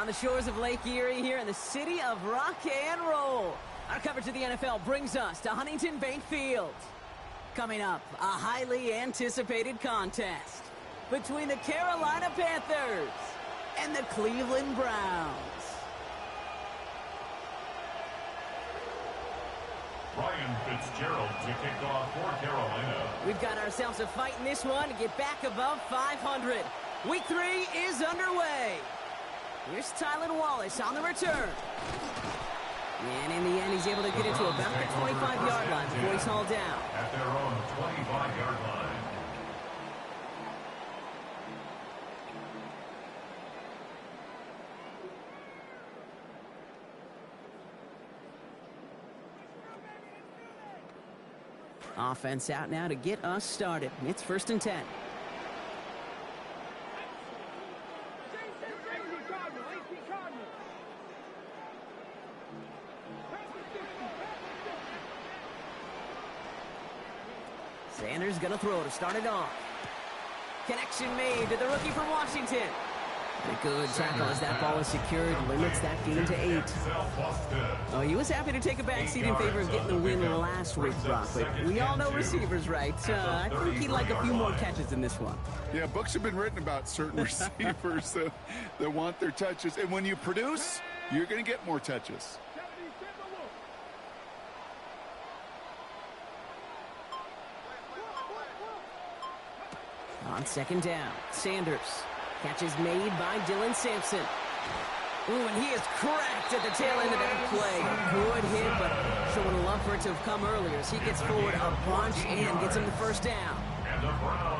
on the shores of Lake Erie here in the city of rock and roll. Our coverage of the NFL brings us to Huntington Bank Field. Coming up, a highly anticipated contest between the Carolina Panthers and the Cleveland Browns. Ryan Fitzgerald to kick off for Carolina. We've got ourselves a fight in this one to get back above 500. Week 3 is underway. Here's Tylan Wallace on the return. And in the end, he's able to get into about the 25-yard line before he's hauled down. At their own 25-yard line. Offense out now to get us started. It's 1st and 10. Sanders gonna throw to start it off. Connection made to the rookie from Washington. A good tackle as that ball is secured, limits that gain to 8. Oh, he was happy to take a back seat in favor of getting the win last week, Brock, but we all know receivers, right? I think he'd like a few more catches in this one. Yeah, books have been written about certain receivers that want their touches, and when you produce, you're going to get more touches. On 2nd down, Sanders. Catch is made by Dylan Sampson. Ooh, and he is cracked at the tail end of that play. A good hit, but sure would have loved for it to have come earlier as he gets forward a bunch and gets him the 1st down.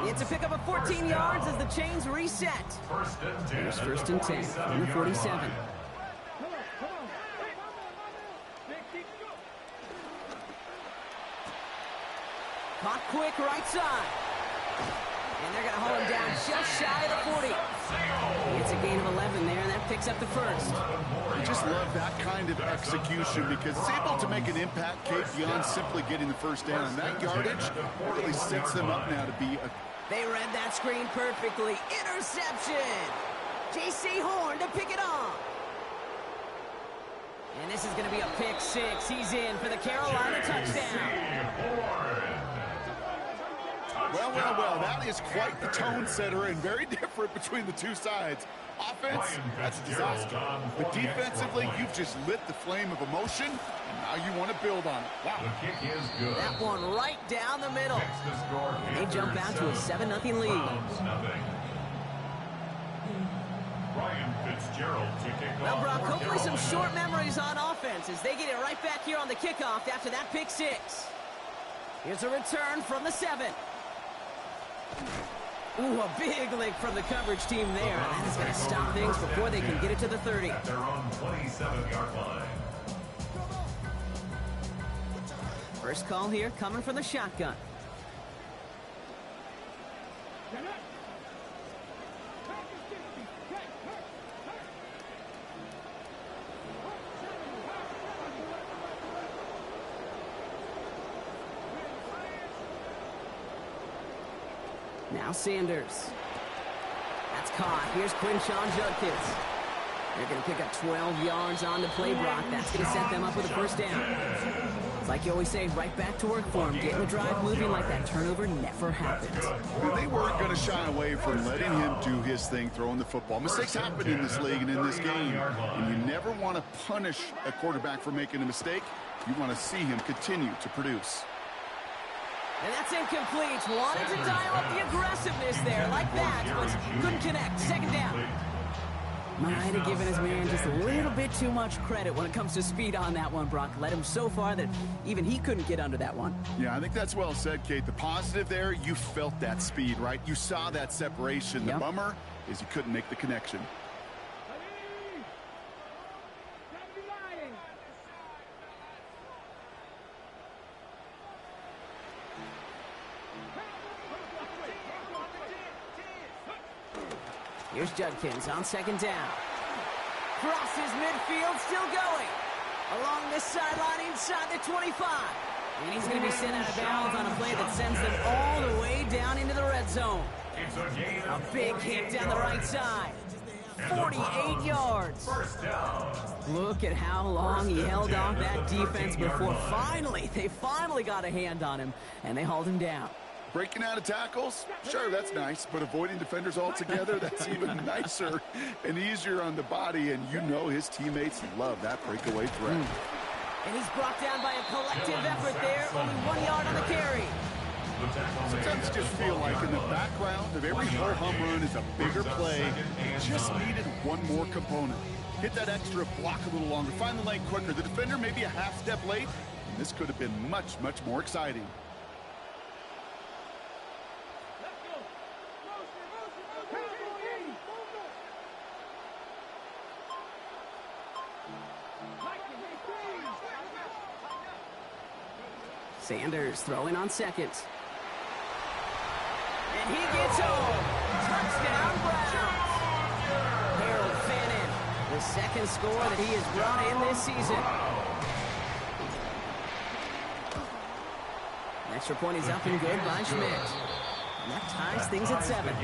It's a pickup of 14 yards as the chains reset. Here's 1st and 10 from the 47. Caught quick right side. And they're going to hold him down just shy of the 40. It's a gain of 11 there, and that picks up the 1st. I just love that kind of execution because it's able to make an impact, Kate, beyond simply getting the 1st down. And that yardage really sets them up now to be a... They read that screen perfectly. Interception! J.C. Horn to pick it off. And this is going to be a pick 6. He's in for the Carolina touchdown. Well, that is quite the tone setter and very different between the two sides. Offense, that's a disaster. But defensively, you've just lit the flame of emotion, and now you want to build on it. Wow. The kick is good. That one right down the middle. And they jump out to a 7-0 lead. Ryan Fitzgerald to kick off. Well, Brock, hopefully some short memories on offense as they get it right back here on the kickoff after that pick 6. Here's a return from the 7. Ooh, a big lick from the coverage team there. That is going to stop things before they can get it to the 30. At their own 27-yard line. First call here coming from the shotgun. Now Sanders. That's caught. Here's Quinshon Judkins. They're going to pick up 12 yards on the play, Brock. That's going to set them up with a 1st down. It's like you always say, right back to work for them. Getting the drive moving like that turnover never happened. They weren't going to shy away from letting him do his thing, throwing the football. Mistakes happen in this league and in this game. And you never want to punish a quarterback for making a mistake. You want to see him continue to produce. And that's incomplete. Wanted to dial up the aggressiveness there like that, but couldn't connect. 2nd down. Might have given his man just a little bit too much credit when it comes to speed on that one, Brock. Led him so far that even he couldn't get under that one. Yeah, I think that's well said, Kate. The positive there, you felt that speed, right? You saw that separation. Yep. The bummer is you couldn't make the connection. Here's Judkins on 2nd down. Crosses midfield, still going. Along this sideline inside the 25. And he's going to be sent out of bounds on a play that sends them all the way down into the red zone. A big hit down the right side. 48 yards. First down. Look at how long he held off that defense before they finally got a hand on him, and they hauled him down. Breaking out of tackles? Sure, that's nice, but avoiding defenders altogether, that's even nicer and easier on the body, and you know his teammates love that breakaway threat. And he's brought down by a collective effort there, only 1 yard on the carry. Sometimes just feel like in the background of every ho-hum run is a bigger play. Just needed one more component. Hit that extra block a little longer, find the lane quicker. The defender maybe a half step late, and this could have been much, much more exciting. Sanders throwing on second. And he gets home. Touchdown, Browns. Harold Fannin, the second score that he has brought in this season. An extra point is up and good by Schmidt. And that ties things at 7.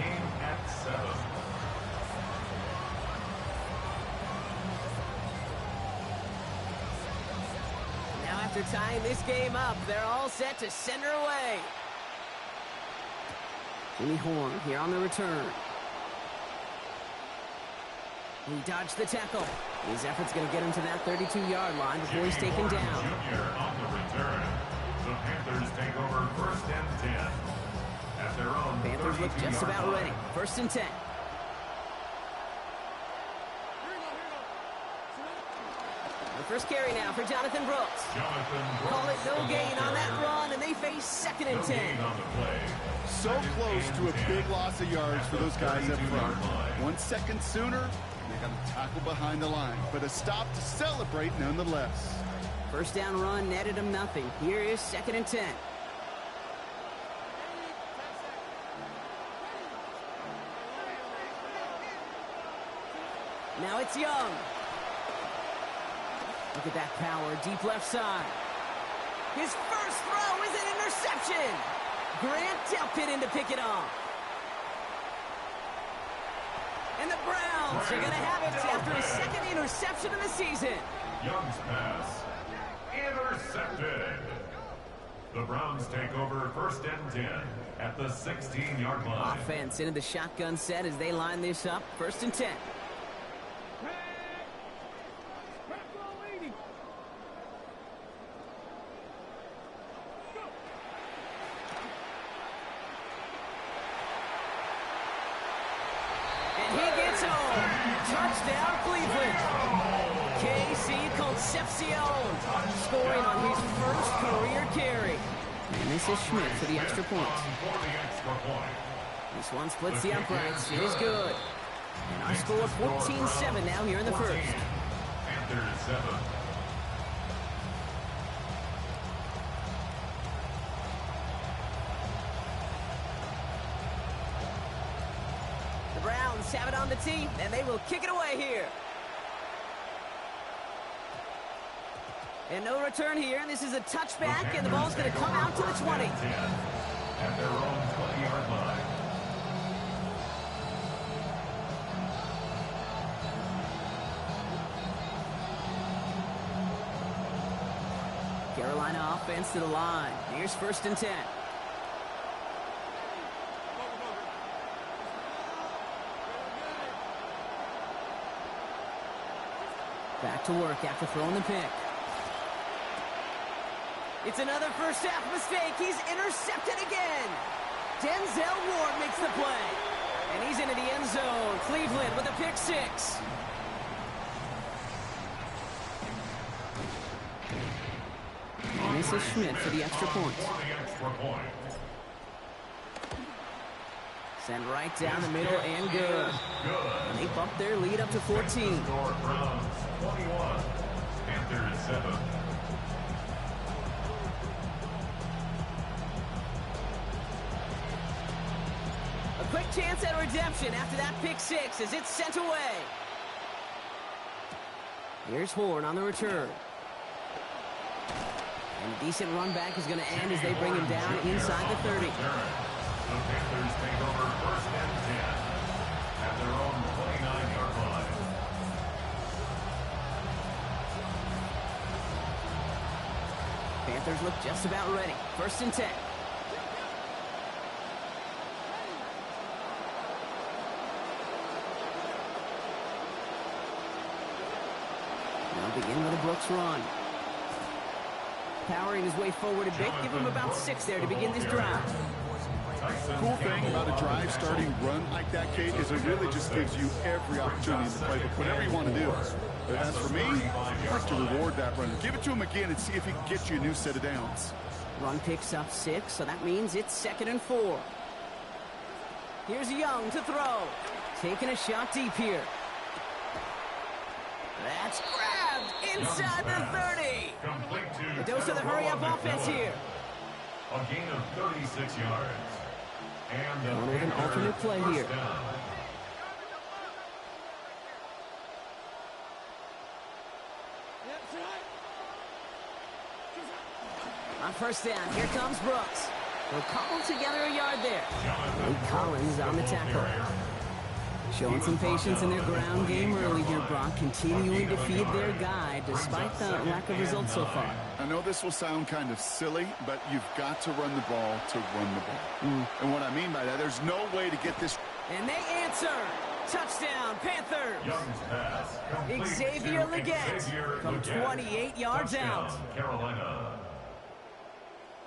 After tying this game up, they're all set to send her away. Jimmy Horn here on the return. He dodged the tackle. His effort's going to get him to that 32-yard line before he's taken down. Jr. on the return. The Panthers take over first and 10. At their own Panthers look just about ready. First and 10. First carry now for Jonathan Brooks. Call it no gain on that run, and they face second and 10. So close to a big loss of yards for those guys up front. 1 second sooner, they got to tackle behind the line, but a stop to celebrate nonetheless. First down run netted him nothing. Here is second and 10. Now it's Young. Look at that power, deep left side. His first throw is an interception. Grant Delpit in to pick it off. And the Browns are going to have it after his second interception of the season. Young's pass intercepted. The Browns take over first and 10 at the 16-yard line. Offense into the shotgun set as they line this up. First and 10. Touchdown, Cleveland. KC Concepcion scoring on his first career carry. And this is Schmidt for the extra point. This one splits the uprights. It is good. And our score 14-7 now here in the first. Panthers 7. The Browns have it on the tee, and they will kick it away here. And no return here. This is a touchback, and the ball's going to come out to the 20. At their own 20-yard line. Carolina offense to the line. Here's first and 10. Back to work after throwing the pick. It's another first half mistake. He's intercepted again. Denzel Ward makes the play. And he's into the end zone. Cleveland with a pick 6. And this is Schmidt for the extra point. Send right down the middle and good. And they bump their lead up to 14. Browns 21, Panthers 7. A quick chance at redemption after that pick 6 as it's sent away. Here's Horn on the return. And a decent run back is going to end as they bring him down inside the 30. The Panthers take over first and 10 at their own 29-yard line. Panthers look just about ready. 1st and 10. They'll begin with a Brooks run. Powering his way forward a bit. Give him about 6 there to begin this drive. Cool thing about a drive starting run like that, Kate, is it really just gives you every opportunity in the playbook, whatever you want to do. But as for me, I'd like to reward that run. Give it to him again and see if he can get you a new set of downs. Run picks up 6, so that means it's 2nd and 4. Here's Young to throw. Taking a shot deep here. That's grabbed inside the 30. A dose of the hurry-up offense here. A gain of 36 yards. And Going with an alternate play here. On 1st down, here comes Brooks. They'll cobble together a yard there. Nate Collins on the tackle. Showing some patience in their ground game early here, Brock. Continuing to feed their guy despite the lack of results so far. I know this will sound kind of silly, but you've got to run the ball to run the ball. And what I mean by that, there's no way to get this. And they answer. Touchdown, Panthers. Young's pass complete Xavier to Legette Xavier from Legette. 28 yards Touchdown, out. Carolina.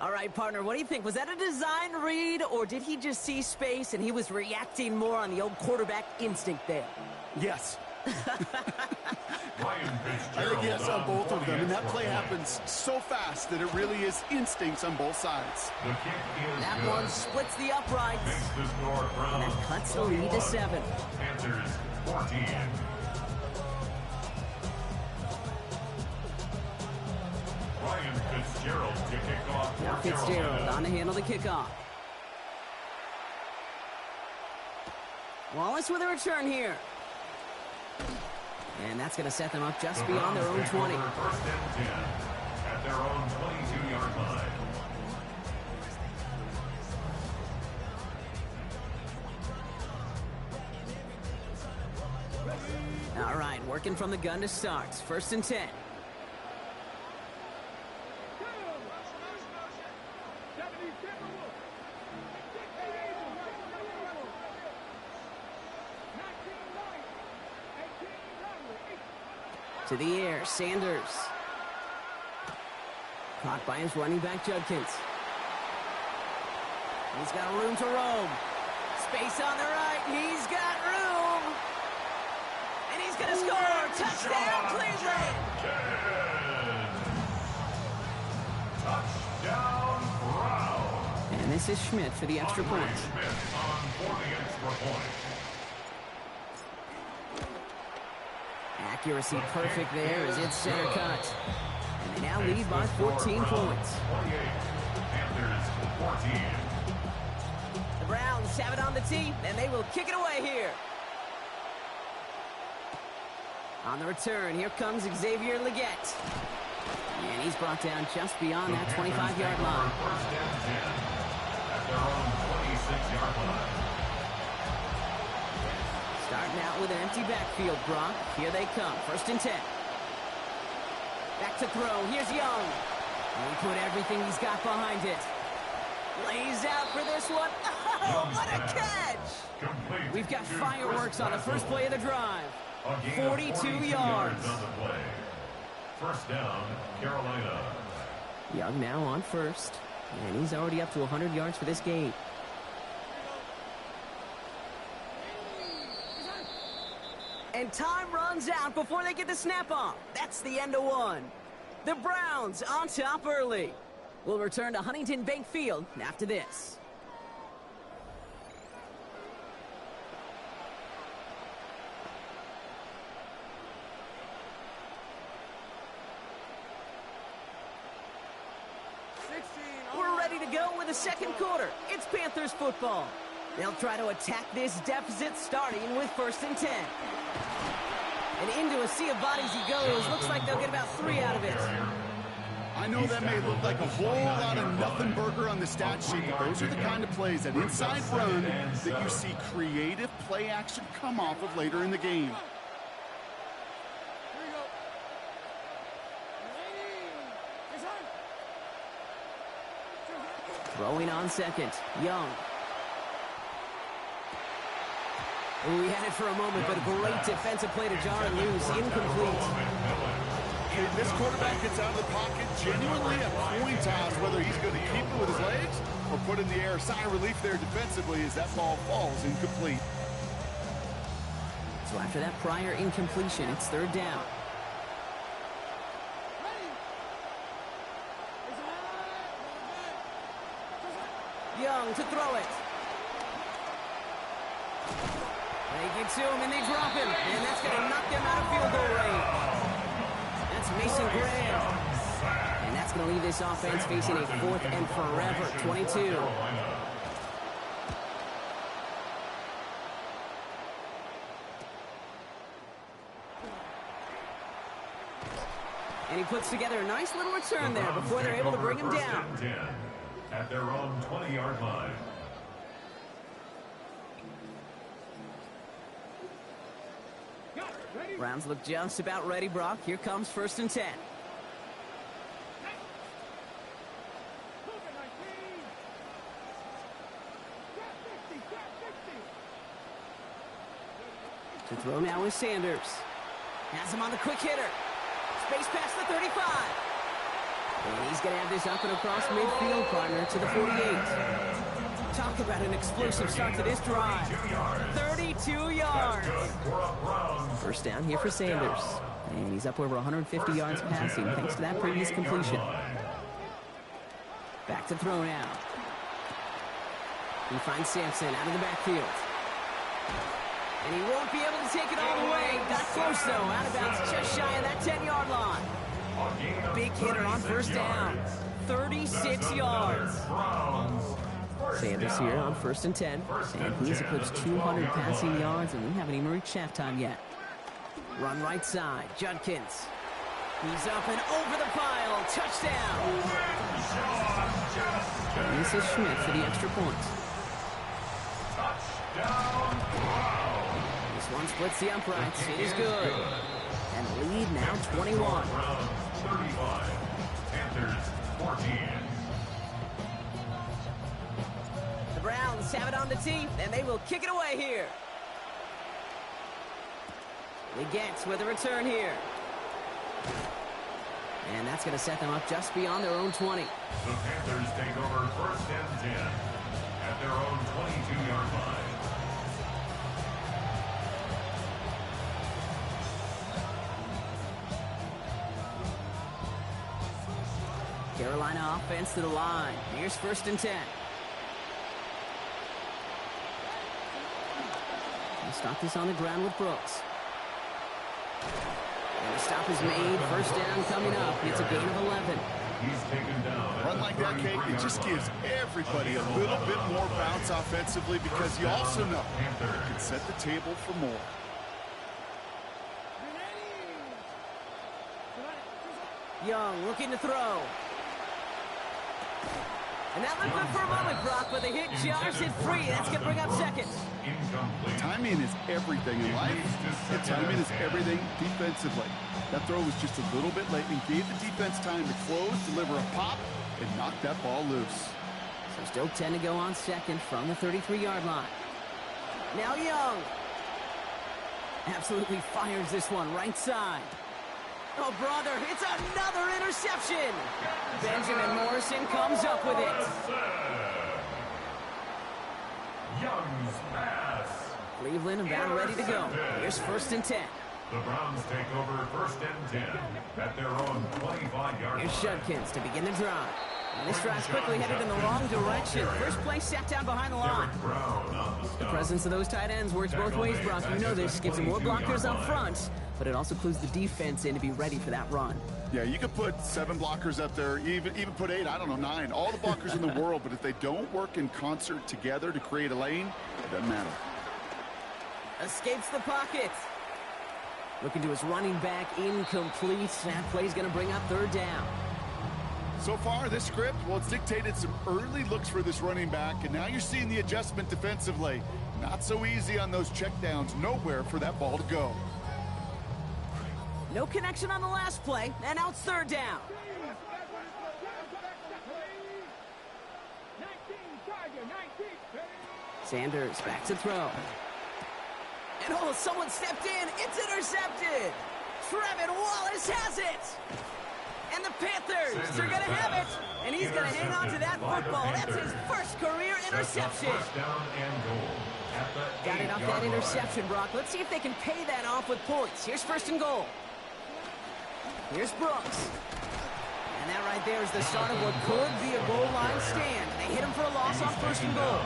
All right, partner, what do you think? Was that a design read, or did he just see space and he was reacting more on the old quarterback instinct there? Yes. Ryan I think yes on both of them, and that play happens so fast that it really is instincts on both sides. The kick is That good. one splits the uprights. Makes the score from And that cuts the lead to 7. Panthers 14. Ryan Fitzgerald to kick off for Now Fitzgerald Carolina. on to handle the kickoff. Wallace with a return here. And that's going to set them up just The beyond their Browns own take 20. over 1st and 10 at their own 22-yard line. All right, working from the gun to start. 1st and 10. To the air, Sanders. Caught by his running back, Judkins. He's got room to roam. Space on the right. He's got room. And he's going to score. Touchdown, Cleveland. Touchdown, Browns. And this is Schmidt for the extra point. Smith on for the extra point. Accuracy perfect there as it's center cut. And they now lead by 14 points. 28. Panthers 14. The Browns have it on the tee, and they will kick it away here. On the return, here comes Xavier Legette. And he's brought down just beyond that 25-yard line. 1st and 10 at their own 26-yard line. Starting out with an empty backfield, Brock. Here they come. 1st and 10. Back to throw. Here's Young. And he put everything he's got behind it. Lays out for this one. Oh, what a catch! Complete We've got to fireworks on the first play of the drive. A gain of 42 yards. on the play. 1st down, Carolina. Young now on 1st. And he's already up to 100 yards for this game. And time runs out before they get the snap off. That's the end of one. The Browns on top early. We'll return to Huntington Bank Field after this. We're ready to go with the 2nd quarter. It's Panthers football. They'll try to attack this deficit starting with 1st and 10. And into a sea of bodies he goes. Looks like they'll get about 3 out of it. I know that may look like a whole lot of nothing burger on the stat sheet, but those are the kind of plays, that inside run, that you see creative play action come off of later in the game. Throwing on second. Young. Ooh, he had it for a moment, but a great defensive play to jar it loose. Incomplete. Hey, this quarterback gets out of the pocket genuinely a coin toss, whether he's going to keep it with his legs or put in the air. Sigh of relief there defensively as that ball falls incomplete. So after that prior incompletion, it's third down. Young to throw it. They get to him and they drop him. And that's going to knock them out of field goal range. That's Mason Graham. And that's going to leave this offense facing a 4th and forever 22. And he puts together a nice little return there before they're able to bring him down. At their own 20-yard line. Browns look just about ready, Brock. Here comes 1st and 10. To throw now is Sanders. Has him on the quick hitter. Space past the 35. And he's going to have this up and across midfield, partner, to the 48. Talk about an explosive start to this drive. 32 yards. First down here for Sanders. And he's up over 150 yards passing thanks to that previous completion. Back to throw now. He finds Sampson out of the backfield. And he won't be able to take it all the way. Got close, though. Out of bounds just shy of that 10-yard line. Big hitter on first down. 36 yards. Sanders here on 1st and 10. And he's eclipsed 200 passing yards, and we haven't even reached halftime yet. Run right side. Judkins. He's up and over the pile. Touchdown. And this is Schmidt for the extra point. This one splits the uprights. It is good. And the lead now 21. 35. Panthers 14. The Browns have it on the tee, and they will kick it away here. Legette with a return here. And that's going to set them up just beyond their own 20. The Panthers take over 1st and 10 at their own 22-yard line. Carolina offense to the line. Here's 1st and 10. We'll stop this on the ground with Brooks. And the stop is made. First down coming up. It's a gain of 11. He's taken down. Run like that, Kate, it just gives everybody a little bit more bounce offensively because you also know you can set the table for more. Young looking to throw. And that looked good for a moment, Brock, but the hit jars it free. That's going to bring up second. Incomplete. Timing is everything in life, and timing is everything defensively. That throw was just a little bit late and gave the defense time to close, deliver a pop, and knock that ball loose. So still 10 to go on second from the 33-yard line. Now Young. Absolutely fires this one right side. Oh, brother, it's another interception. Benjamin Morrison comes up with it. Young's pass. Cleveland about ready to go. Here's 1st and 10. The Browns take over 1st and 10 at their own 25-yard line. Here's Judkins to begin the drive. And this drive's quickly headed in the wrong direction. First play sat down behind the line. The presence of those tight ends works both ways, Brock. You know this. Gives them more blockers up front, but it also clues the defense in to be ready for that run. Yeah, you could put 7 blockers up there, even put 8, I don't know, 9. All the blockers in the world, but if they don't work in concert together to create a lane, it doesn't matter. Escapes the pocket. Looking to his running back, incomplete. That play's going to bring up 3rd down. So far, this script, well, it's dictated some early looks for this running back, and now you're seeing the adjustment defensively. Not so easy on those checkdowns. Nowhere for that ball to go. No connection on the last play, and now it's 3rd down. Sanders back to throw. And oh, someone stepped in. It's intercepted. Trevin Wallace has it. And the Panthers are going to have it. And he's going to hang on to that football. That's his first career interception. Got it off that interception, Brock. Let's see if they can pay that off with points. Here's first and goal. Here's Brooks. And that right there is the start of what could be a goal line stand. They hit him for a loss on first and goal.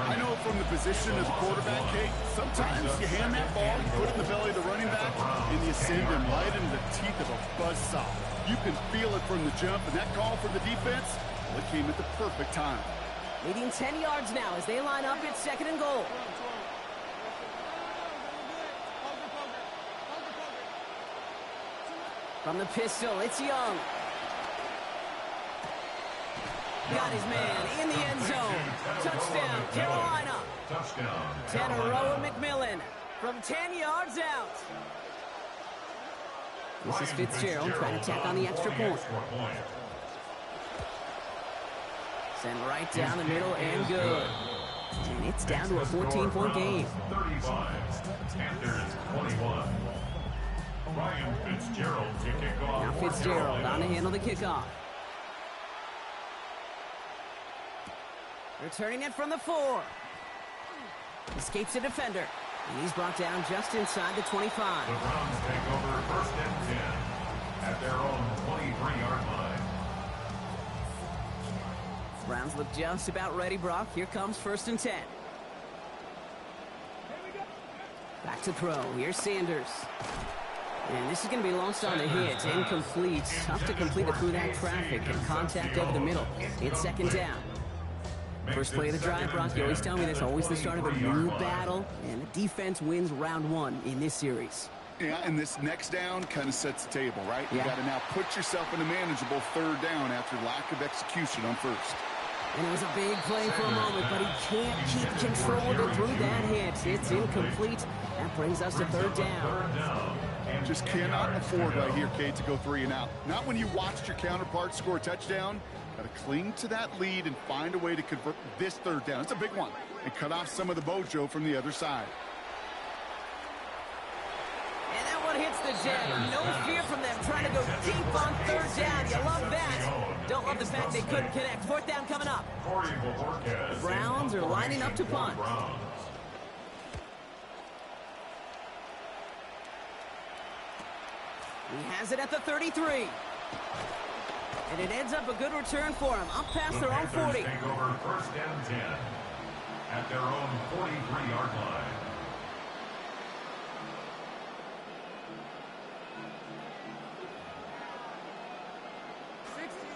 I know from the position of the quarterback, Kate, sometimes you hand that ball, you put it in the belly of the running back, and you send him right into the teeth of a buzzsaw. You can feel it from the jump, and that call from the defense, well, it came at the perfect time. Leading 10 yards now as they line up at second and goal. From the pistol, it's Young. Got his man in the end zone. Touchdown, Carolina. Touchdown, Teneroa McMillan from 10 yards out. This is Fitzgerald trying to tack on the extra point. Sent right down the middle and good. And it's down to a 14-point game. 35, Panthers 21. Ryan Fitzgerald to kick off. Now Fitzgerald on to handle the kickoff. Returning it from the 4. Escapes a defender. And he's brought down just inside the 25. The Browns take over first and 10 at their own 23-yard line. Browns look just about ready, Brock. Here comes first and 10. Back to throw. Here's Sanders. And this is going to be lost on the hit. Incomplete. Tough to complete it through that traffic and contact over the middle. It's second down. First play of the drive, Brock. You always tell me that's always the start of a new battle. And the defense wins round 1 in this series. Yeah, and this next down kind of sets the table, right? You Yeah. got to now put yourself in a manageable third down after lack of execution on first. And it was a big play for a moment, but he can't keep control of it through that hit. It's incomplete. That brings us to third down. Just cannot afford right here, Kate, to go 3 and out. Not when you watched your counterpart score a touchdown. Got to cling to that lead and find a way to convert this third down. It's a big one. And cut off some of the mojo from the other side. And that one hits the jet. No fear from them trying to go deep on third down. You love that. Don't love the fact they couldn't connect. Fourth down coming up. The Browns are lining up to punt. He has it at the 33. And it ends up a good return for him. Up past their own 40. Take over first and 10 at their own 43-yard line.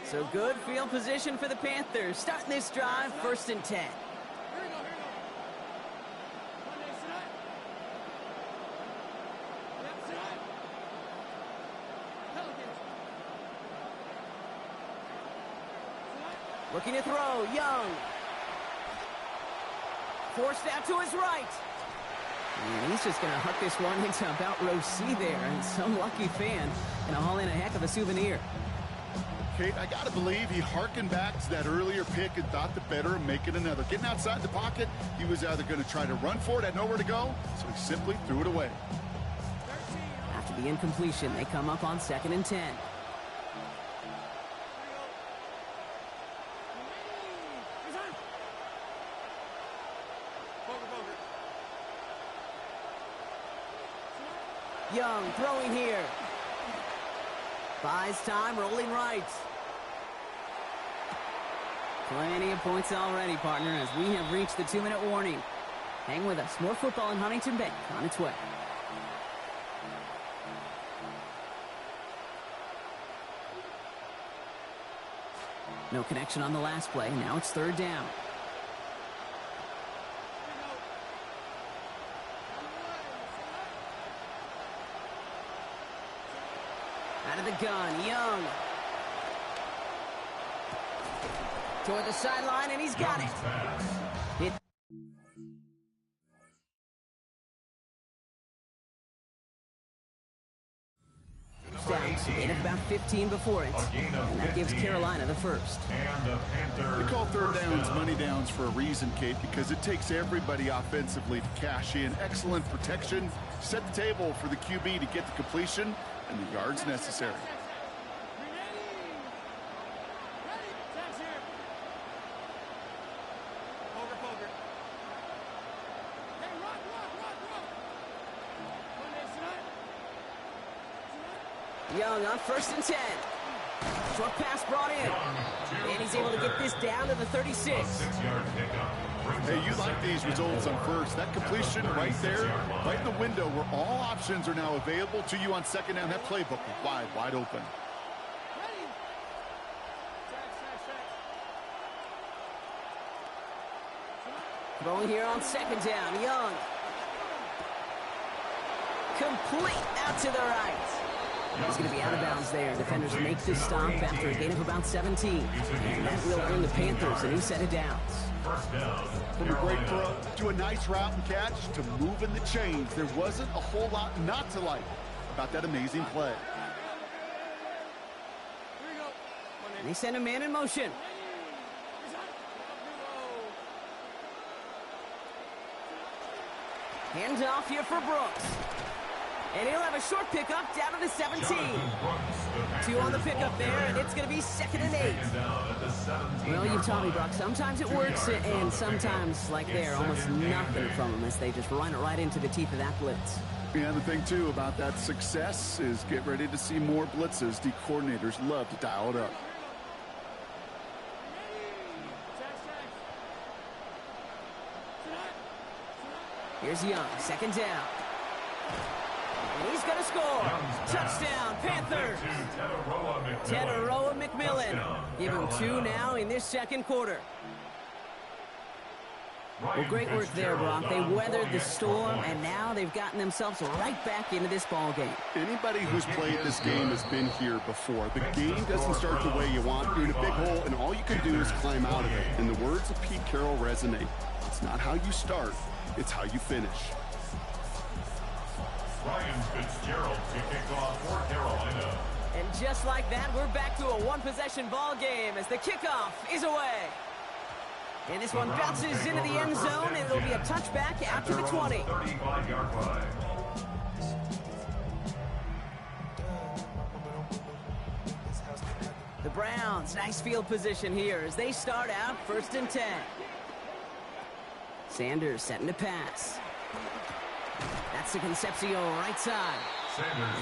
So good field position for the Panthers. Starting this drive, first and 10. Looking to throw, Young. Forced out to his right. And he's just going to huck this one into about row C there. And some lucky fan going to haul in a heck of a souvenir. Kate, I got to believe he hearkened back to that earlier pick and thought the better of making another. Getting outside the pocket, he was either going to try to run for it, had nowhere to go, so he simply threw it away. After the incompletion, they come up on second and 10. Young throwing here. Buys time, rolling right. Plenty of points already, partner, as we have reached the 2-minute warning. Hang with us. More football in Huntington Bank on its way. No connection on the last play. Now it's third down. Out of the gun, Young. Toward the sideline, and he's got it. Hit. Down, gain of about 15 before it, and that gives Carolina the first. We call third downs money downs for a reason, Kate, because it takes everybody offensively to cash in. Excellent protection, set the table for the QB to get the completion and the yards necessary. Young on 1st and 10. Short pass brought in. And he's able to get this down to the 36. Hey, you like these results on first. That completion right there, right in the window where all options are now available to you on second down. That playbook wide open. Throwing here on 2nd down. Young. Complete out to the right. He's going to be out of bounds there. Defenders make this stop after a gain of about 17. And that will earn the Panthers a new set of downs. From a great throw to a nice route and catch to moving the chains, there wasn't a whole lot not to like about that amazing play. They send a man in motion. Hands off here for Brooks. And he'll have a short pickup down to the 17. 2 on the pickup there, and it's going to be 2nd and 8. Well, you've taught me, Brock. Sometimes it works, and sometimes, like there, almost nothing from them as they just run it right into the teeth of that blitz. Yeah, the thing, too, about that success is get ready to see more blitzes. The coordinators love to dial it up. Here's Young, 2nd down. And he's going to score. Touchdown, Panthers. Teteroa McMillan. Give him 2 now in this 2nd quarter. Well, great work there, Brock. They weathered the storm, and now they've gotten themselves right back into this ball game. Anybody who's played this game has been here before. The game doesn't start the way you want. You're in a big hole, and all you can do is climb out of it. And the words of Pete Carroll resonate. It's not how you start, it's how you finish. Ryan Fitzgerald to kick off for Carolina. And just like that, we're back to a one-possession ball game as the kickoff is away. And this one bounces into the end zone, and it'll be a touchback after the 20. 35-yard line. The Browns, nice field position here as they start out 1st and 10. Sanders setting to pass. That's the Concepcion right side.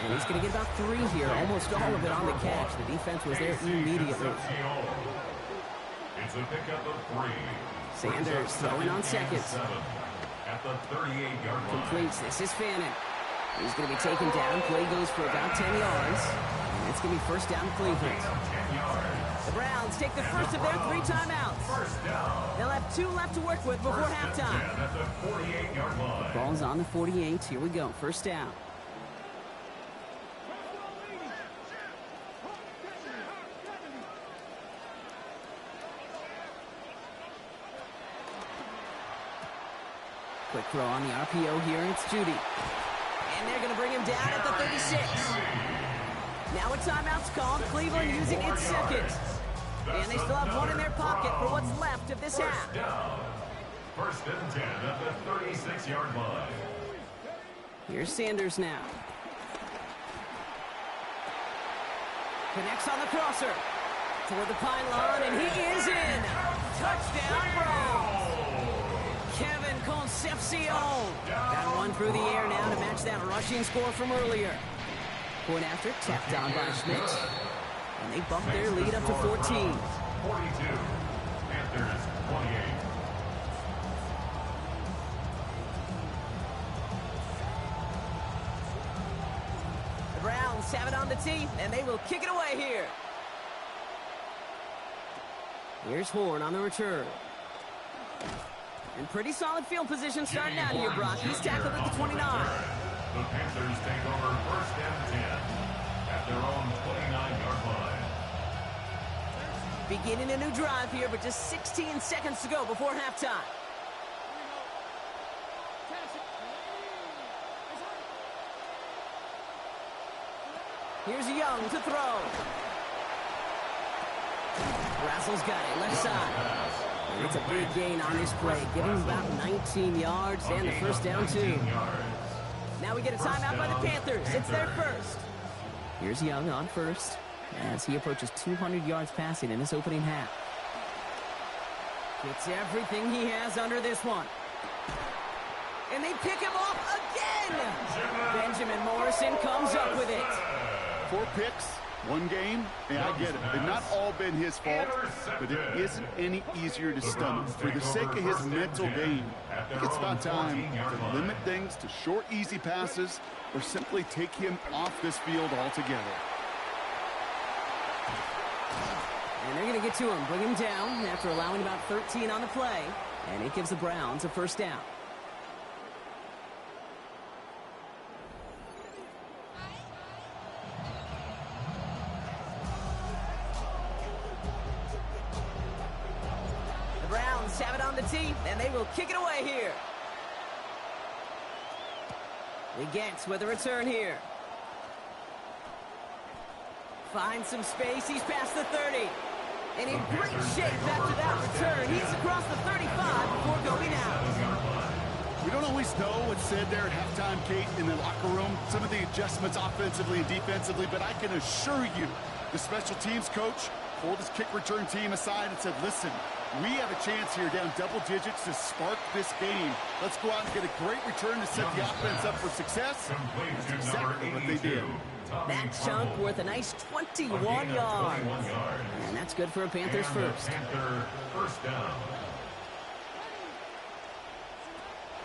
And he's going to get about 3 here, almost all of it on the catch. The defense was there immediately. It's a pickup of 3. Sanders throwing on 2nd. At the 38-yard line. Completes. This is Fannin. He's going to be taken down. Play goes for about 10 yards. And it's going to be 1st down Cleveland. The Browns take the first of their 3 timeouts. They'll have 2 left to work with before halftime. At the 48-yard line. Ball's on the 48. Here we go. 1st down. Quick throw on the RPO here. It's Judy. And they're going to bring him down at the 36. Now a timeout's called. Cleveland using its 2nd. And they still have 1 in their pocket for what's left of this half. Down. 1st and 10 at the 36-yard line. Here's Sanders now. Connects on the crosser. Toward the pylon, and he is in. Touchdown, Browns. Kevin Concepcion. Got 1 through the air now to match that rushing score from earlier. Point after, tapped on by Schmidt. And they bump their lead up to 14. 42. Panthers 28. The Browns have it on the tee, and they will kick it away here. Here's Horn on the return. And pretty solid field position starting out here, Brock. He's tackled at the 29. The Panthers take over 1st and 10 at their own 29-yard line. Beginning a new drive here, but just 16 seconds to go before halftime. Here's Young to throw. Rassel's got it, left side. And it's a big gain on this play. Giving him about 19 yards and the first down, too. Now we get a timeout by the Panthers. It's their first. Here's Young on first as he approaches 200 yards passing in his opening half. Gets everything he has under this one. And they pick him off again. Benjamin Morrison comes up with it. 4 picks, 1 game. Yeah, I get it. They've not all been his fault, but it isn't any easier to stomach. For the sake of his mental game, I think it's about time to limit things to short, easy passes or simply take him off this field altogether. And they're going to get to him, bring him down after allowing about 13 on the play. And it gives the Browns a first down. The Browns have it on the tee, and they will kick it away here. Gets with a return here. Finds some space. He's past the 30. And in great shape after that return. He's across the 35 before going out. We don't always know what's said there at halftime, Kate, in the locker room. Some of the adjustments offensively and defensively, but I can assure you the special teams coach pulled his kick return team aside and said, listen, we have a chance here down double digits to spark this game. Let's go out and get a great return to set the offense up for success. That's exactly what they did. That chunk worth a nice 21 yards. And that's good for a Panthers first. First down.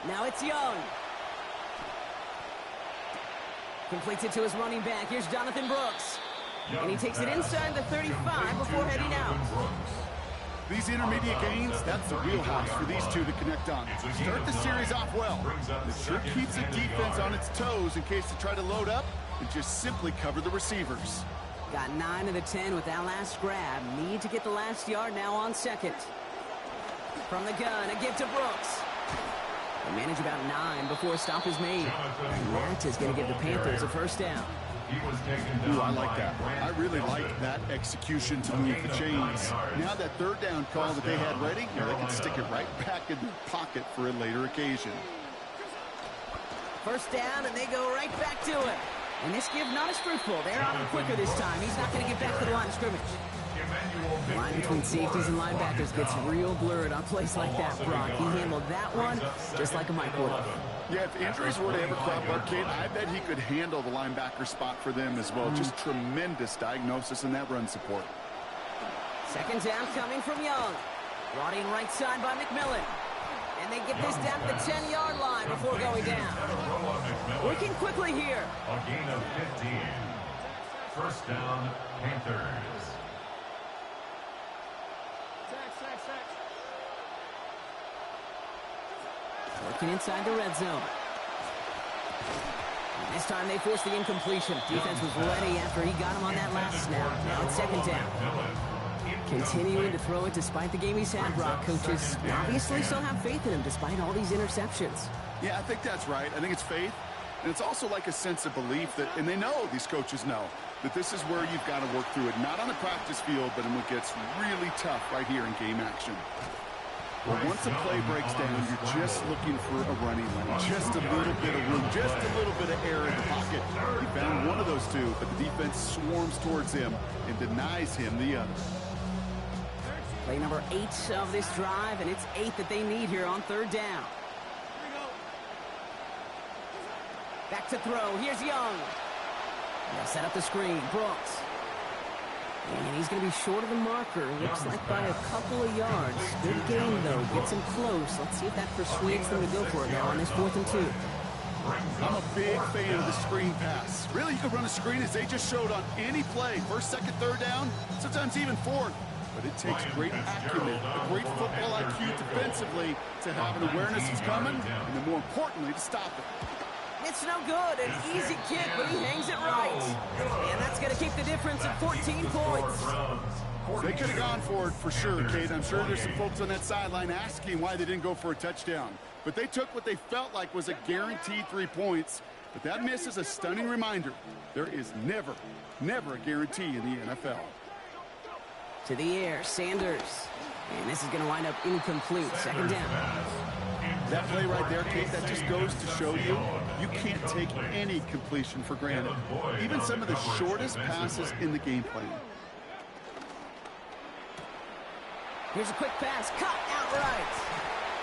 Now it's Young. Completes it to his running back. Here's Jonathan Brooks. And he takes it inside the 35 before heading out. These intermediate gains, that's the wheelhouse for these two to connect on. Start the series off well. It sure keeps the defense on its toes in case they try to load up and just simply cover the receivers. Got 9 of the 10 with that last grab. Need to get the last yard now on second. From the gun, a give to Brooks. They manage about 9 before a stop is made. And that is going to give the Panthers a first down. Ooh, I like that. I really like that execution to move the chains. Now that third down call that they had ready, they can stick it right back in their pocket for a later occasion. First down, and they go right back to it. And this give not as fruitful. They're on him quicker this time. He's not going to get back to the line of scrimmage. The line between safeties and linebackers gets real blurred on plays like that, Brock. He handled that one just like a Mike would have. Yeah, if injuries were to ever crop up, Kate, I bet he could handle the linebacker spot for them as well. Just tremendous diagnosis in that run support. Second down coming from Young. Brought in right side by McMillan. And they get this down to the 10-yard line before going down. Working quickly here. A gain of 15. First down, Panthers. Working inside the red zone. This time they forced the incompletion. Defense was ready after he got him on that last snap. Now it's second down. Continuing to throw it despite the game he's had, Brock. Coaches obviously still have faith in him despite all these interceptions. Yeah, I think that's right. I think it's faith. And it's also like a sense of belief that, and they know, these coaches know, that this is where you've got to work through it. Not on the practice field, but in what gets really tough right here in game action. Well, once a play breaks down, you're just looking for a running lane. Just a little bit of room, just a little bit of air in the pocket. He found one of those two, but the defense swarms towards him and denies him the other. Play number 8 of this drive, and it's 8 that they need here on third down. Back to throw. Here's Young. They'll set up the screen. Brooks. And he's going to be short of the marker. Looks like by a couple of yards. Good game, though. Gets him close. Let's see if that persuades them to go for it now on this 4th and 2. I'm a big fan of the screen pass. Really, you can run a screen as they just showed on any play. First, second, third down, sometimes even fourth. But it takes great acumen, a great football IQ defensively to have an awareness it's coming, and then more importantly, to stop it. It's no good. An easy kick, but he hangs it right. And that's going to keep the difference at 14 points. They could have gone for it for sure, Kate. I'm sure there's some folks on that sideline asking why they didn't go for a touchdown. But they took what they felt like was a guaranteed 3 points But that miss is a stunning reminder. There is never, never a guarantee in the NFL. To the air, Sanders. And this is going to wind up incomplete. Second down. That play right there, Kate, that just goes to show you, you can't take any completion for granted. Even some of the shortest passes in the game plan. Here's a quick pass, cut outright.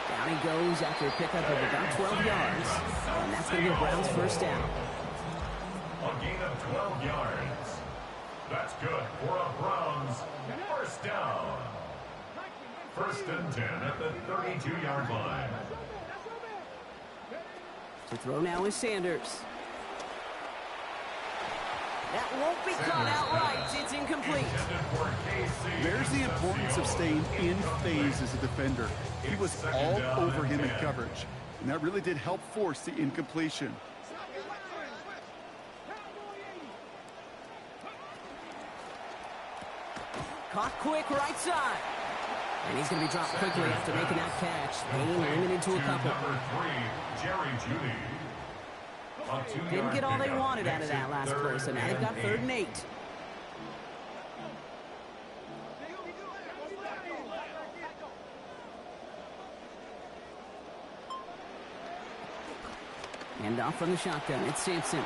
Down he goes after a pickup of about 12 yards. And that's going to be the Browns' first down. A gain of 12 yards. That's good for a Browns first down. First and 10 at the 32-yard line. To throw now is Sanders. That won't be caught outright. It's incomplete. There's the importance of staying in phase as a defender. He was all over him in coverage, and that really did help force the incompletion. Caught quick right side. And he's going to be dropped quickly after making that catch. Payne limited to a couple. Number 3, Jerry Jeudy. Didn't get all they wanted out of that last play, so now they've got 3rd and 8. And off from the shotgun, it's Sampson.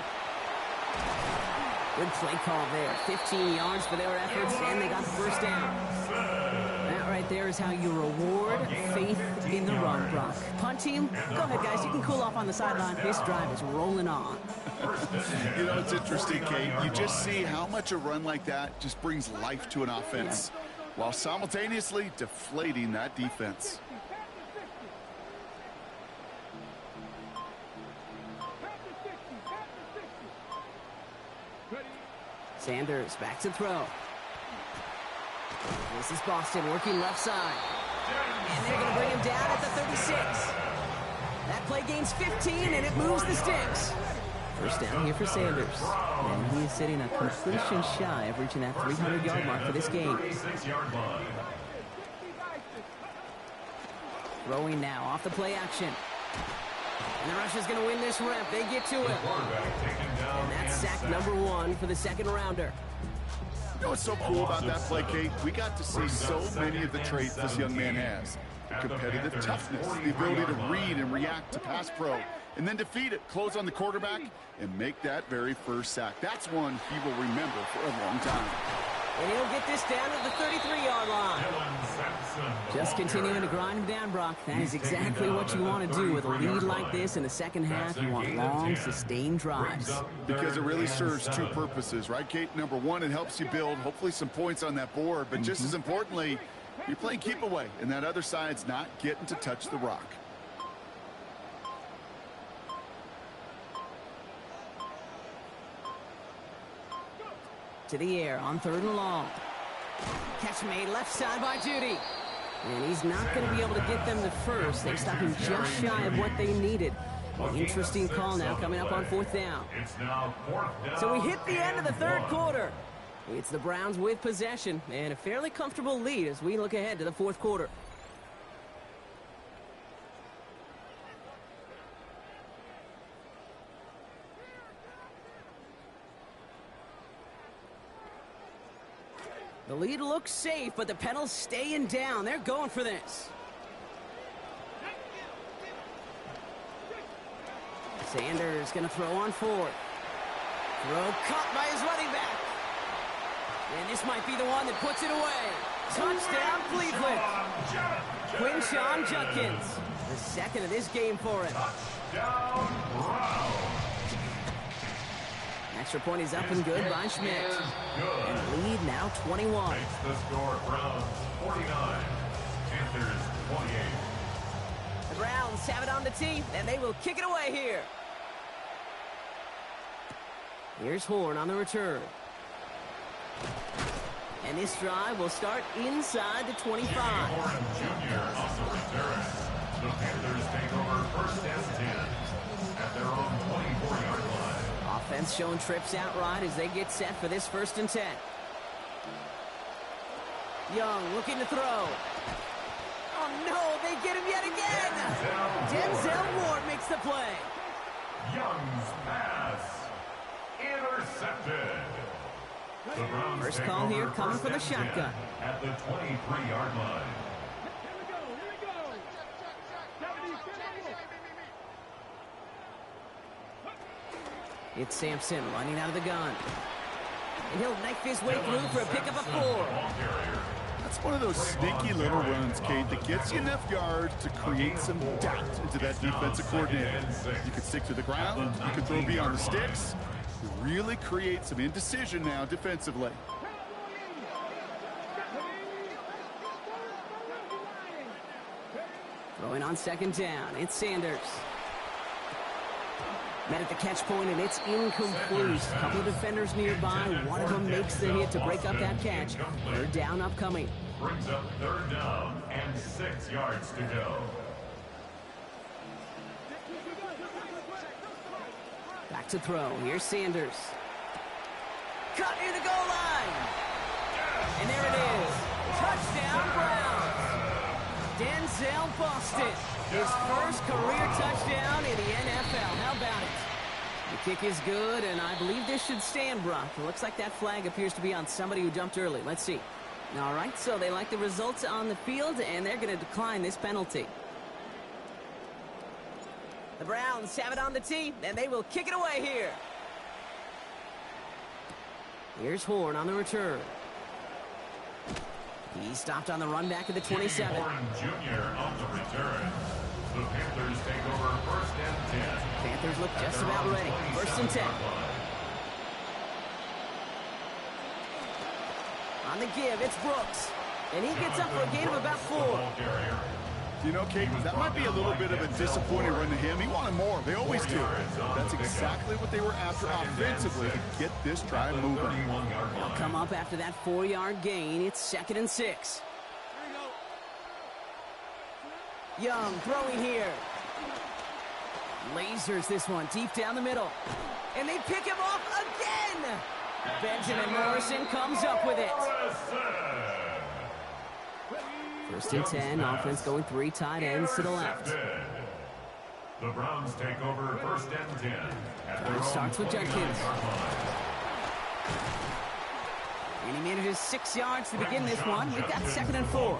Good play call there. 15 yards for their efforts, and they got the first down. That right there is how you reward faith in the run, Brock. Punt team, go ahead, guys. You can cool off on the sideline. This drive is rolling on. You know, it's interesting, Kate. You just see how much a run like that just brings life to an offense, while simultaneously deflating that defense. Sanders back to throw. This is Boston working left side. And they're going to bring him down at the 36. That play gains 15, and it moves the sticks. First down here for Sanders. And he is sitting a completion shy of reaching that 300-yard mark for this game. Throwing now off the play action. And the rush is going to win this rep. They get to it. And that's sack number 1 for the second rounder. You know what's so cool about that play, Kate? We got to see so many of the traits this young man has. The competitive toughness, the ability to read and react to pass pro, and then defeat it, close on the quarterback, and make that very first sack. That's one he will remember for a long time. And he'll get this down to the 33-yard line. Just continuing to grind him down, Brock. That is exactly what you want to do with a lead like this in the second half. You want long, sustained drives. Because it really serves two purposes, right, Kate? Number one, it helps you build, hopefully, some points on that board. But just as importantly, you're playing keep away, and that other side's not getting to touch the rock. To the air on 3rd and long. Catch made left side by Jeudy. And he's not going to be able to get them to first. They stop him just shy of what they needed. An interesting call now coming up on 4th down. So we hit the end of the 3rd quarter. It's the Browns with possession and a fairly comfortable lead as we look ahead to the 4th quarter. The lead looks safe, but the Penals staying down. They're going for this. Sanders going to throw on 4th. Throw caught by his running back. And this might be the one that puts it away. Touchdown, Cleveland. Quinshon Judkins. The second of this game for him. Touchdown, Browns. Extra point is up and good by Schmidt. And the lead now 21. Makes the score Browns 49, Panthers 28. The Browns have it on the tee, and they will kick it away here. Here's Horn on the return. And this drive will start inside the 25. Horn Jr. on the return. The Panthers take over 1st and 10 at their own 24-yard line. Offense showing trips out right as they get set for this 1st and 10. Young looking to throw. Oh no, they get him yet again. Denzel Ward makes the play. Young's pass. Intercepted. The Browns First take call over here coming first for the and 10 shotgun. at the 23-yard line. It's Sampson running out of the gun. And he'll knife his way through for a pickup of 4. That's one of those sneaky little runs, Kate, that gets you enough yards to create some doubt into that defensive coordinator. You can stick to the ground. You can throw beyond the sticks. Really create some indecision now defensively. Throwing on second down. It's Sanders. Met at the catch point, and it's incomplete. A couple of defenders nearby. One of them makes the hit to break up that catch. Third down upcoming. Brings up third down and 6 yards to go. Back to throw. Here's Sanders. Cut near the goal line. And there it is. Touchdown, Browns. Denzel Boston. His first career touchdown in the NFL. How about it? The kick is good, and I believe this should stand, Brock. It looks like that flag appears to be on somebody who jumped early. Let's see. All right, so they like the results on the field, and they're going to decline this penalty. The Browns have it on the tee, and they will kick it away here. Here's Horn on the return. He stopped on the run back at the 27. Horn Jr. on the return. The Panthers take over first and 10. Panthers look just about ready. First and 10. On the give, it's Brooks. And he gets up for a gain of about 4. You know, Kate, that might be a little bit of a disappointing run to him. He wanted more. They always do. That's exactly what they were after offensively to get this drive moving. They'll come up after that 4-yard gain. It's second and 6. Young throwing here. Lasers this one deep down the middle. And they pick him off again. Benjamin Morrison comes up with it. First and 10, offense going 3 tight ends to the left. The Browns take over first and 10. Drive starts with Judkins. And he manages 6 yards to begin this one. We've got second and 4.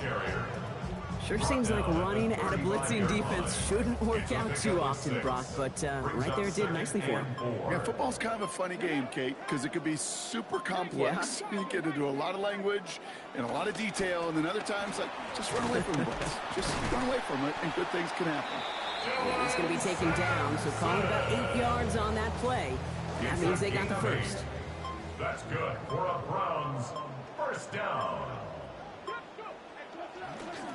Sure seems like running at a blitzing defense shouldn't work out too often, Brock, but right there it did nicely for him. Yeah, football's kind of a funny game, Kate, because it could be super complex. Yeah. You get into a lot of language and a lot of detail, and then other times, like, just run away from the blitz. Just run away from it, and good things can happen. Yeah, he's going to be taken down, so call it about 8 yards on that play. And that means they got the first. That's good for a Browns first down.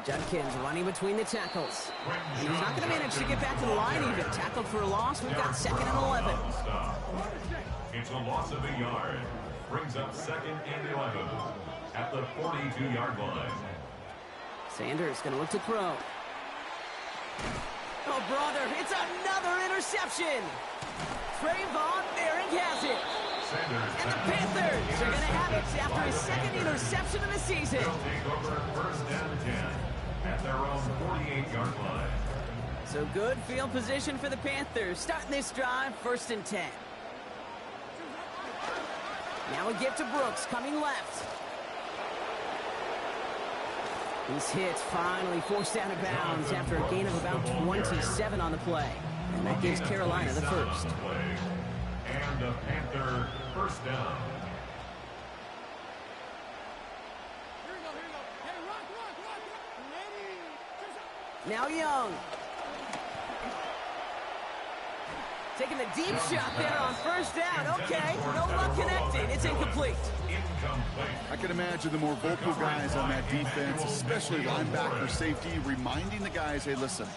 Judkins running between the tackles. And he's not going to manage to get back to the line even. Tackled for a loss. We've got second and 11. It's a loss of a yard. Brings up second and 11 at the 42-yard line. Sanders going to look to throw. Oh, brother, it's another interception. Trayvon Merrick has it. And the Panthers are going to have it after his second interception of the season. They'll take over first and 10 at their own 48-yard line. So good field position for the Panthers. Starting this drive, first and 10. Now we get to Brooks coming left. He's hit, finally forced out of bounds after a gain of about 27 on the play. And that gives Carolina the first. And a Panther first down. Now Young. Taking the deep shot there on first down. Okay, no luck connecting. It's incomplete. I can imagine the more vocal guys on that defense, especially linebacker, safety, reminding the guys, hey, listen,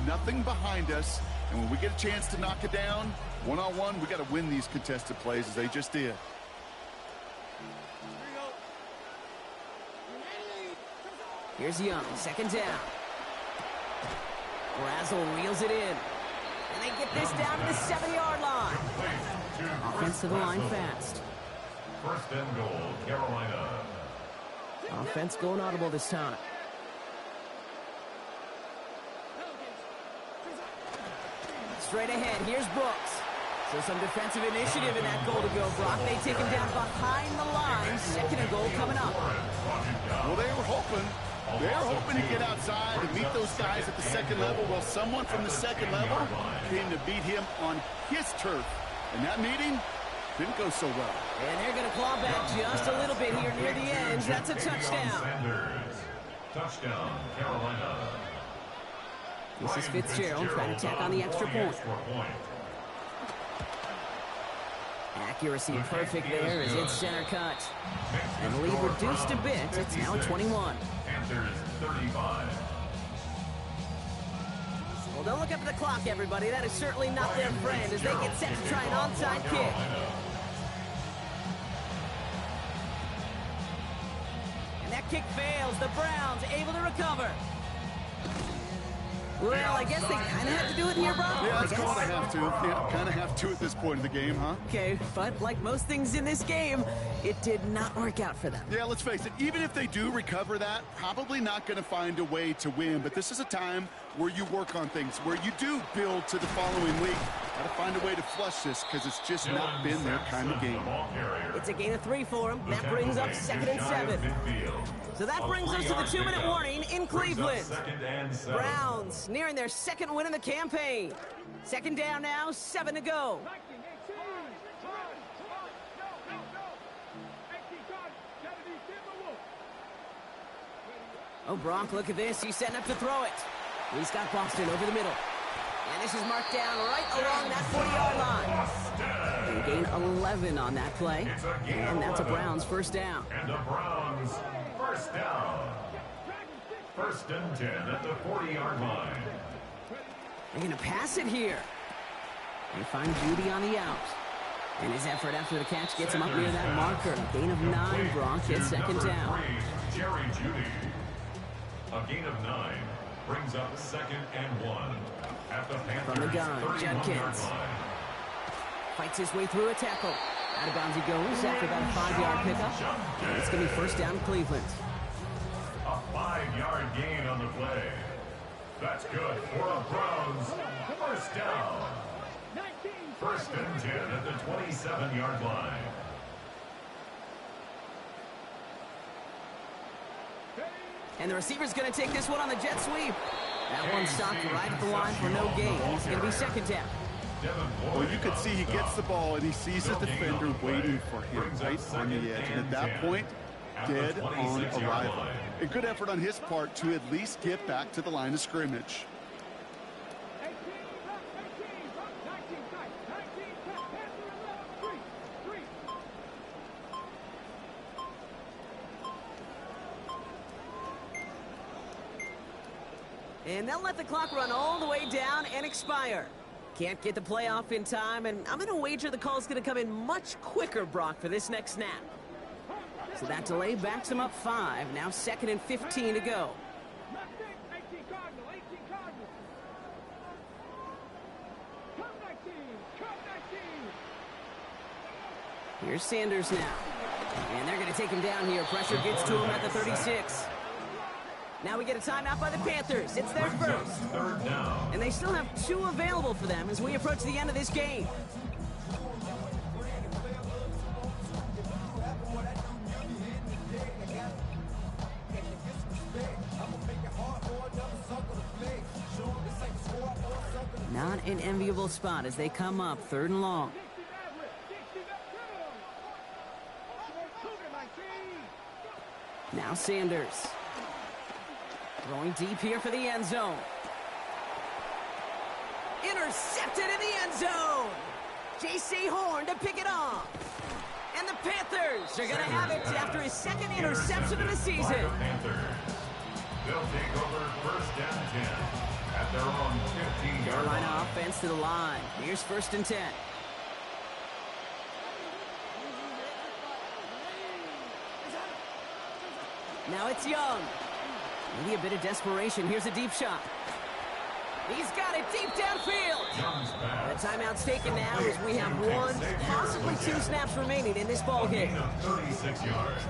nothing behind us, and when we get a chance to knock it down, one-on-one, we got to win these contested plays as they just did. Here's Young, second down. Razzle wheels it in. And they get this down to the 7-yard line. Offense to the line fast. First and goal, Carolina. Offense going audible this time. Straight ahead, here's Brooks. So some defensive initiative in that goal to go, Brock. They take him down behind the line. Second and goal coming up. Well, they were hoping to get outside and meet those guys at the second level. Well, someone from the second level came to beat him on his turf. And that meeting didn't go so well. And they're going to claw back just a little bit here near the end. That's a touchdown. Touchdown, Carolina. This is Fitzgerald trying to tack on the extra point. Accuracy perfect there as it's center cut. And the lead reduced a bit. It's now 21. Panthers 35. Well, don't look up at the clock, everybody. That is certainly not their friend as they get set to try an onside kick. And that kick fails. The Browns able to recover. Well, I guess they kind of have to do it here, Brock. Yeah, it's kind of have to. Yeah, kind of have to at this point in the game, huh? Okay, but like most things in this game, it did not work out for them. Yeah, let's face it. Even if they do recover that, probably not going to find a way to win. But this is a time where you work on things, where you do build to the following week. Got to find a way to flush this because it's just not been their kind of game. It's a gain of 3 for them. That brings up 2nd and 7. So that brings us to the 2-minute warning in Cleveland. Browns nearing their second win in the campaign. Second down now, 7 to go. Oh, Brock, look at this. He's setting up to throw it. He's got Boston over the middle. And this is marked down right along that 40-yard line. They gain 11 on that play. And that's a Browns first down. And the Browns first down. First and 10 at the 40-yard line. They're going to pass it here. They find Judy on the out. And his effort after the catch gets him up near that marker. A gain of 9, Brock hits second down. Jerry Judy. A gain of 9 brings up 2nd and 1 at the Panthers. From the gun, Judkins fights his way through a tackle. Out of bounds he goes after about a 5-yard pickup. And it's going to be first down Cleveland. A 5-yard gain on the play. That's good for a Browns first down. First and 10 at the 27-yard line. And the receiver's going to take this one on the jet sweep. That one stopped right at the line for no gain. It's going to be second down. Well, you can see he gets the ball and he sees his defender waiting for him right on the edge. And at that point, dead on arrival. A good effort on his part to at least get back to the line of scrimmage. And they'll let the clock run all the way down and expire. Can't get the playoff in time, and I'm going to wager the call's going to come in much quicker, Brock, for this next snap. So that delay backs him up 5. Now 2nd and 15 to go. Here's Sanders now. And they're going to take him down here. Pressure gets to him at the 36. Now we get a timeout by the Panthers. It's their first. And they still have 2 available for them as we approach the end of this game. Not an enviable spot as they come up 3rd and long. Now Sanders. Throwing deep here for the end zone. Intercepted in the end zone. J.C. Horn to pick it off. And the Panthers are going to have it after his 2nd interception of the season. They'll take over first and 10 at their own 15-yard Carolina line. offense to the line. Here's 1st and 10. Now it's Young. Maybe a bit of desperation. Here's a deep shot. He's got it deep downfield. The timeout's taken now as we have 1, possibly 2 snaps remaining in this ball game. 36 yards.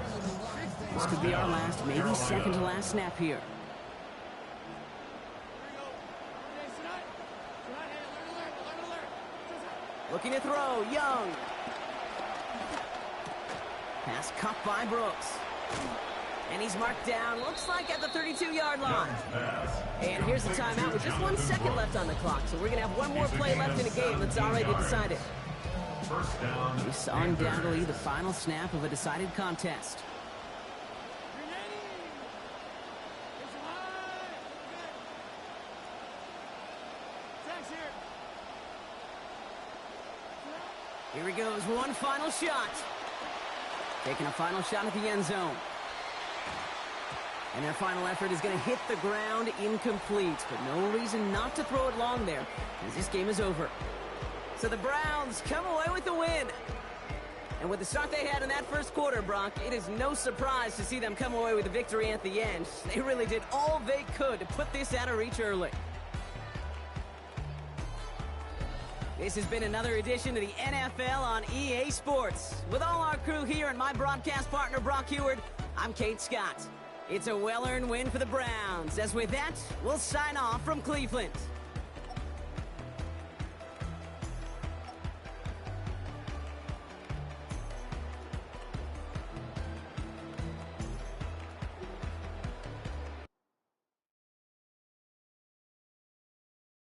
This could be our last, maybe 2nd to last snap here. Looking to throw, Young. Pass cut by Brooks. And he's marked down, looks like at the 32-yard line. And here's the timeout with just 1 second left on the clock. So we're going to have one more play left in a game that's already decided. This is undoubtedly the final snap of a decided contest. Here he goes, one final shot. Taking a final shot at the end zone. And their final effort is going to hit the ground incomplete, but no reason not to throw it long there, as this game is over. So the Browns come away with the win. And with the start they had in that first quarter, Brock, it is no surprise to see them come away with a victory at the end. They really did all they could to put this out of reach early. This has been another edition of the NFL on EA Sports. With all our crew here and my broadcast partner, Brock Heward, I'm Kate Scott. It's a well-earned win for the Browns. As with that, we'll sign off from Cleveland.